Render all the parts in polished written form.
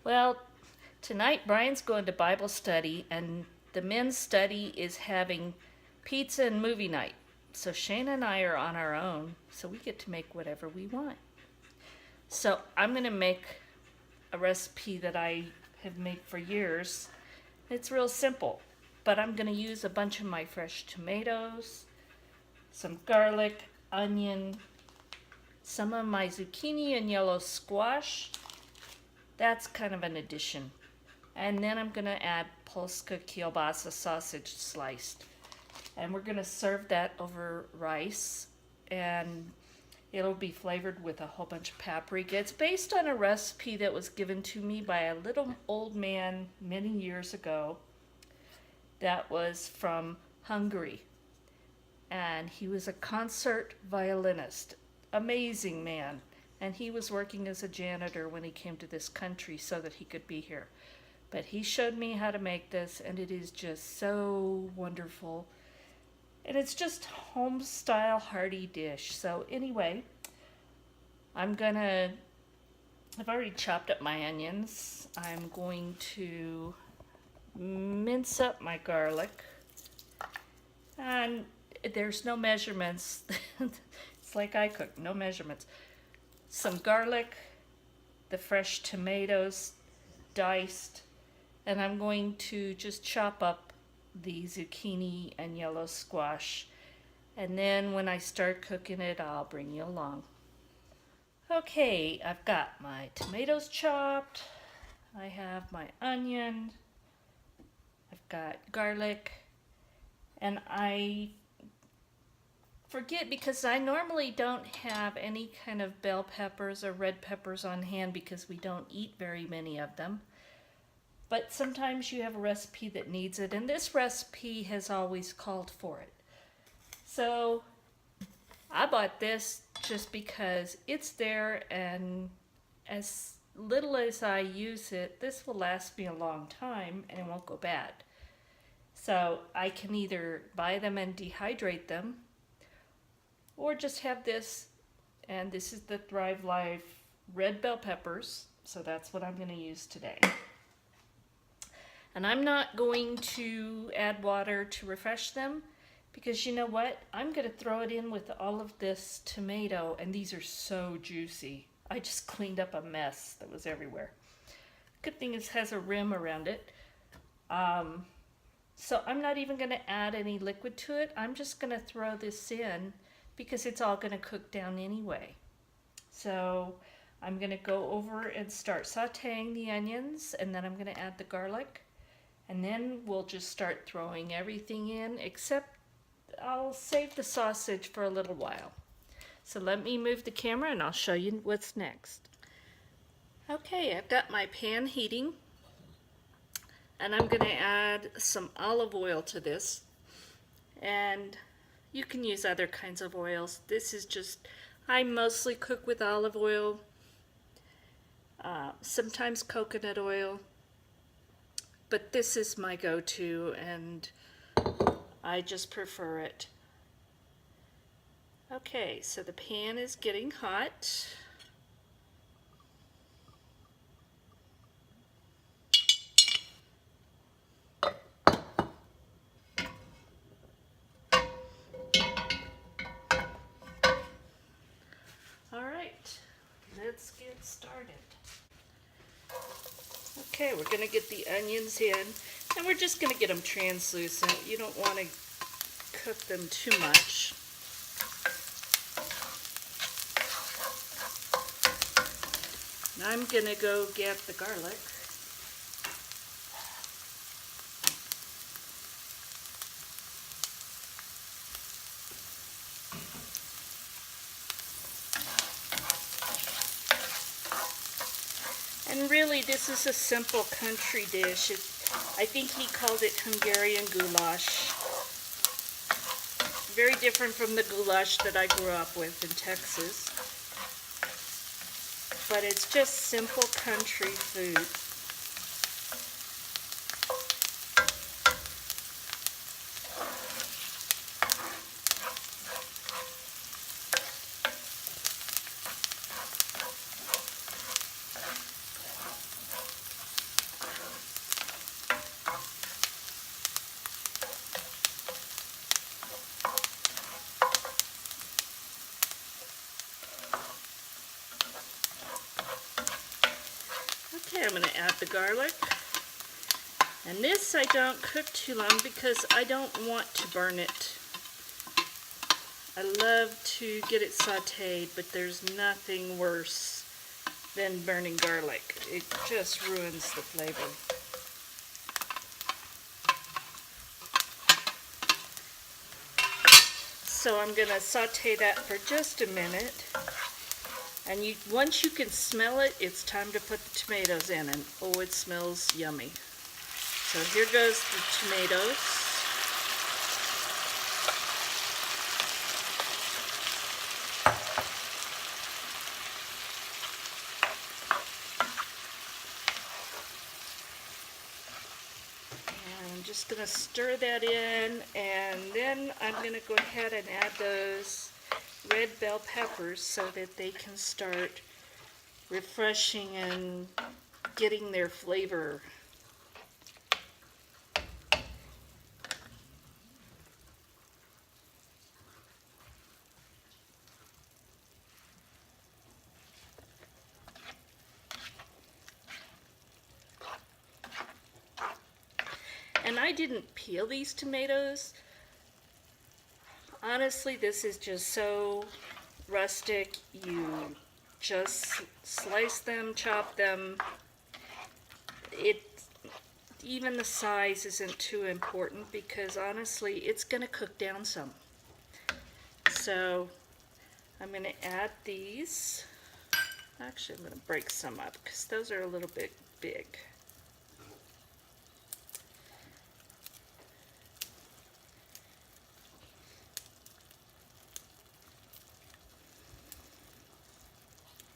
Well, tonight Brian's going to Bible study, and the men's study is having pizza and movie night. So Shane and I are on our own, so we get to make whatever we want. So I'm going to make a recipe that I have made for years. It's real simple, but I'm going to use a bunch of my fresh tomatoes, some garlic, onion, some of my zucchini and yellow squash. That's kind of an addition. And then I'm going to add Polska Kielbasa sausage sliced. And we're going to serve that over rice. And it'll be flavored with a whole bunch of paprika. It's based on a recipe that was given to me by a little old man many years ago that was from Hungary. And he was a concert violinist. Amazing man. And he was working as a janitor when he came to this country so that he could be here. But he showed me how to make this, and it is just so wonderful. And it's just home-style hearty dish. So anyway, I've already chopped up my onions. I'm going to mince up my garlic. And there's no measurements. It's like I cook, no measurements. Some garlic, the fresh tomatoes diced, and I'm going to just chop up the zucchini and yellow squash. And then when I start cooking it, I'll bring you along. Okay, I've got my tomatoes chopped. I have my onion. I've got garlic. And I forget because I normally don't have any kind of bell peppers or red peppers on hand because we don't eat very many of them. But sometimes you have a recipe that needs it, and this recipe has always called for it. So I bought this just because it's there, and as little as I use it, this will last me a long time and it won't go bad. So I can either buy them and dehydrate them, or just have this, and this is the Thrive Life red bell peppers, so that's what I'm going to use today. And I'm not going to add water to refresh them, because you know what? I'm going to throw it in with all of this tomato, and these are so juicy. I just cleaned up a mess that was everywhere. Good thing it has a rim around it. So I'm not even going to add any liquid to it. I'm just going to throw this in because it's all going to cook down anyway. So I'm going to go over and start sauteing the onions, and then I'm going to add the garlic. And then we'll just start throwing everything in, except I'll save the sausage for a little while. So let me move the camera and I'll show you what's next. Okay, I've got my pan heating, and I'm going to add some olive oil to this. And you can use other kinds of oils. This is just, I mostly cook with olive oil, sometimes coconut oil. But this is my go-to, and I just prefer it. Okay, so the pan is getting hot. All right, let's get started. Okay, we're going to get the onions in, and we're just going to get them translucent. You don't want to cook them too much. And I'm going to go get the garlic. And really, this is a simple country dish. I think he called it Hungarian Goulash. Very different from the goulash that I grew up with in Texas. But it's just simple country food. Okay, I'm going to add the garlic. And this I don't cook too long because I don't want to burn it. I love to get it sauteed, but there's nothing worse than burning garlic. It just ruins the flavor. So I'm going to saute that for just a minute. And once you can smell it, it's time to put the tomatoes in. And oh, it smells yummy. So here goes the tomatoes. And I'm just going to stir that in, and then I'm going to go ahead and add those red bell peppers so that they can start refreshing and getting their flavor. And I didn't peel these tomatoes. Honestly, this is just so rustic. You just slice them, chop them. Even the size isn't too important because honestly, it's going to cook down some. So I'm going to add these. Actually, I'm going to break some up because those are a little bit big.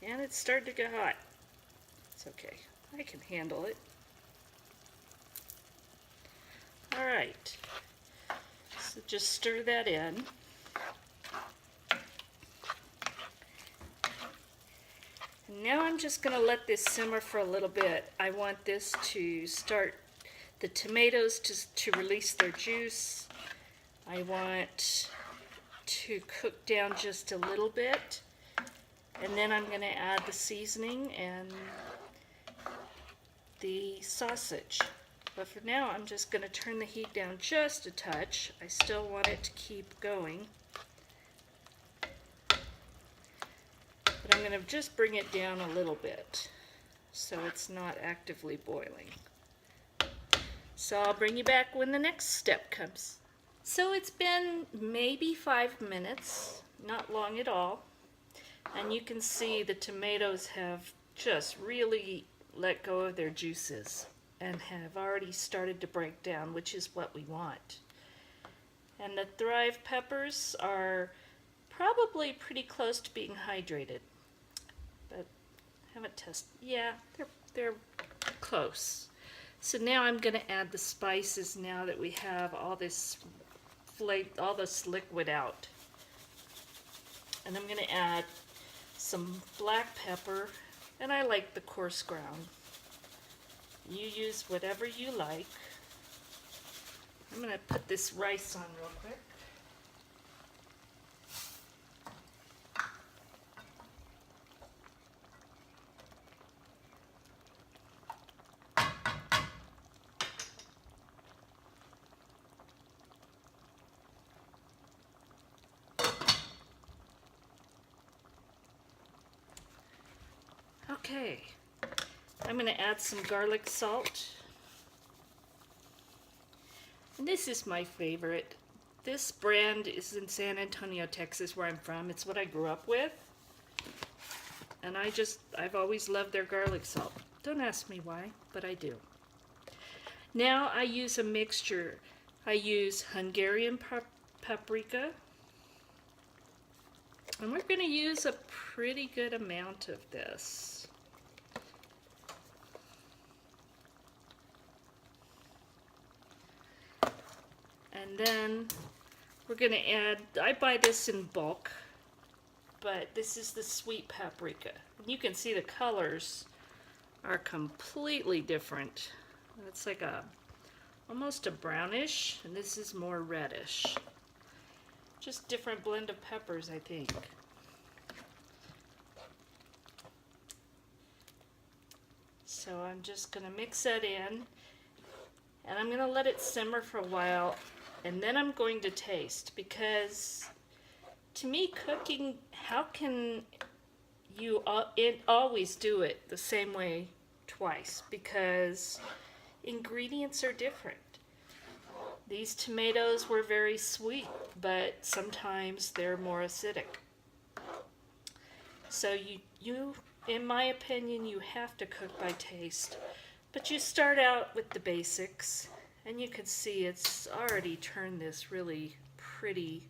And it's starting to get hot. It's okay. I can handle it. All right. So just stir that in. And now I'm just going to let this simmer for a little bit. I want this to start, the tomatoes to release their juice. I want to cook down just a little bit. And then I'm going to add the seasoning and the sausage. But for now, I'm just going to turn the heat down just a touch. I still want it to keep going. But I'm going to just bring it down a little bit so it's not actively boiling. So I'll bring you back when the next step comes. So it's been maybe 5 minutes, not long at all. And you can see the tomatoes have just really let go of their juices and have already started to break down, which is what we want. And the Thrive peppers are probably pretty close to being hydrated, but haven't tested. Yeah, they're close. So now I'm going to add the spices now that we have all this liquid out. And I'm going to add some black pepper, and I like the coarse ground. You use whatever you like. I'm going to put this rice on real quick. Okay, I'm going to add some garlic salt. And this is my favorite. This brand is in San Antonio, Texas, where I'm from. It's what I grew up with. And I've always loved their garlic salt. Don't ask me why, but I do. Now I use a mixture. I use Hungarian paprika. And we're going to use a pretty good amount of this. And then we're going to add, I buy this in bulk, but this is the sweet paprika. And you can see the colors are completely different. It's like almost a brownish, and this is more reddish. Just different blend of peppers, I think. So I'm just going to mix that in, and I'm going to let it simmer for a while, and then I'm going to taste, because to me, cooking, how can you always do it the same way twice? Because ingredients are different. These tomatoes were very sweet, but sometimes they're more acidic. So you, in my opinion, you have to cook by taste. But you start out with the basics, and you can see it's already turned this really pretty,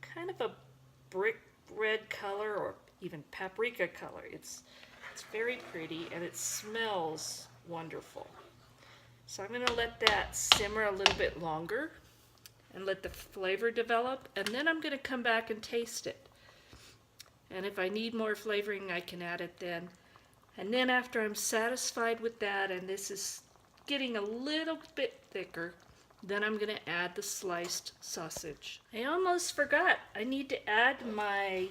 kind of a brick red color, or even paprika color. It's very pretty, and it smells wonderful. So I'm going to let that simmer a little bit longer and let the flavor develop, and then I'm going to come back and taste it. And if I need more flavoring, I can add it then. And then after I'm satisfied with that, and this is getting a little bit thicker, then I'm going to add the sliced sausage. I almost forgot. I need to add my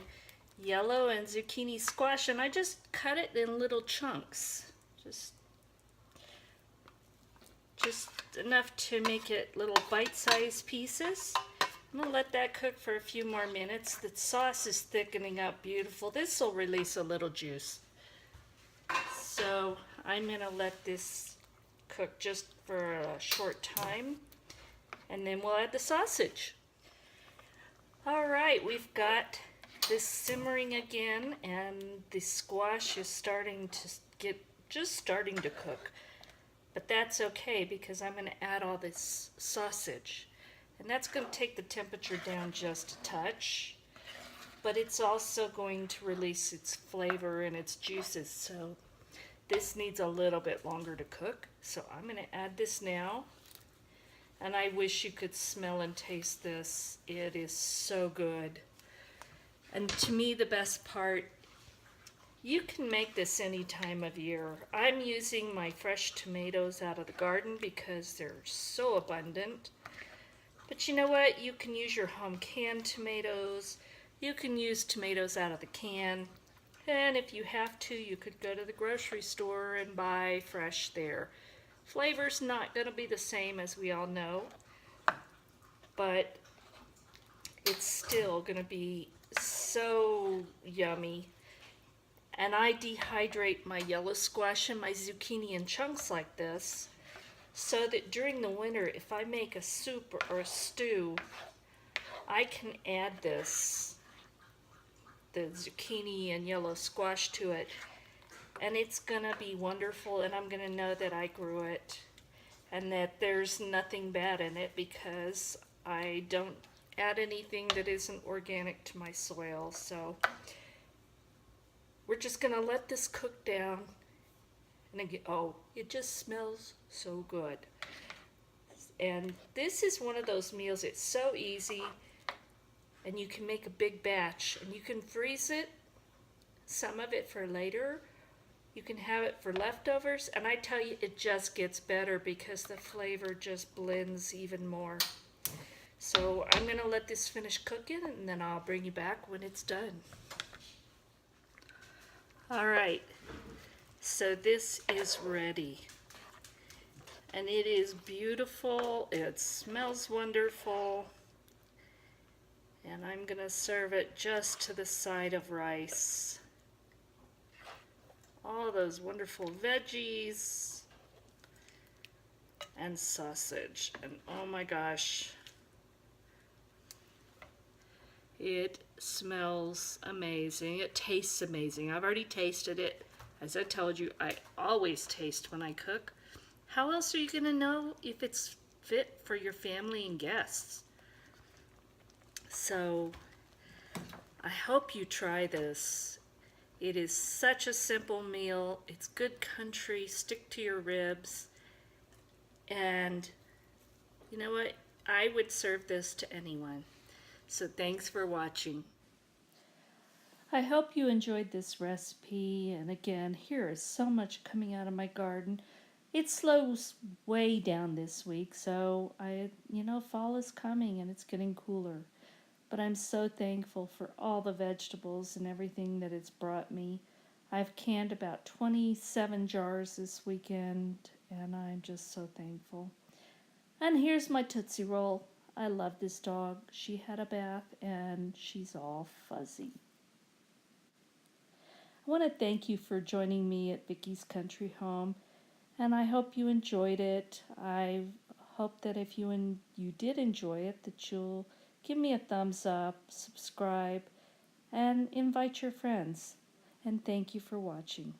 yellow and zucchini squash, and I just cut it in little chunks. Just enough to make it little bite-sized pieces. I'm going to let that cook for a few more minutes. The sauce is thickening up beautiful. This will release a little juice. So I'm going to let this cook just for a short time, and then we'll add the sausage. All right, we've got this simmering again, and the squash is starting to cook. But that's okay, because I'm going to add all this sausage. And that's going to take the temperature down just a touch. But it's also going to release its flavor and its juices. So this needs a little bit longer to cook. So I'm going to add this now. And I wish you could smell and taste this. It is so good. And to me, the best part, you can make this any time of year. I'm using my fresh tomatoes out of the garden because they're so abundant. But you know what? You can use your home canned tomatoes. You can use tomatoes out of the can. And if you have to, you could go to the grocery store and buy fresh there. Flavor's not going to be the same, as we all know, but it's still going to be so yummy. And I dehydrate my yellow squash and my zucchini in chunks like this, so that during the winter, if I make a soup or a stew, I can add the zucchini and yellow squash to it, and it's gonna be wonderful, and I'm gonna know that I grew it, and that there's nothing bad in it, because I don't add anything that isn't organic to my soil. So we're just gonna let this cook down. And again, oh, it just smells so good. And this is one of those meals, it's so easy, and you can make a big batch, and you can freeze it, some of it for later. You can have it for leftovers, and I tell you, it just gets better because the flavor just blends even more. So I'm gonna let this finish cooking, and then I'll bring you back when it's done. All right. So this is ready, and it is beautiful, it smells wonderful, and I'm going to serve it just to the side of rice. All those wonderful veggies and sausage, and oh my gosh, it smells amazing, it tastes amazing. I've already tasted it. As I told you, I always taste when I cook. How else are you going to know if it's fit for your family and guests? So I hope you try this. It is such a simple meal. It's good country, stick to your ribs. And you know what? I would serve this to anyone. So thanks for watching. I hope you enjoyed this recipe, and again, here is so much coming out of my garden. It slows way down this week, so fall is coming and it's getting cooler. But I'm so thankful for all the vegetables and everything that it's brought me. I've canned about 27 jars this weekend, and I'm just so thankful. And here's my Tootsie Roll. I love this dog. She had a bath, and she's all fuzzy. I want to thank you for joining me at Vickie's Country Home, and I hope you enjoyed it. I hope that if you did enjoy it, that you'll give me a thumbs up, subscribe, and invite your friends. And thank you for watching.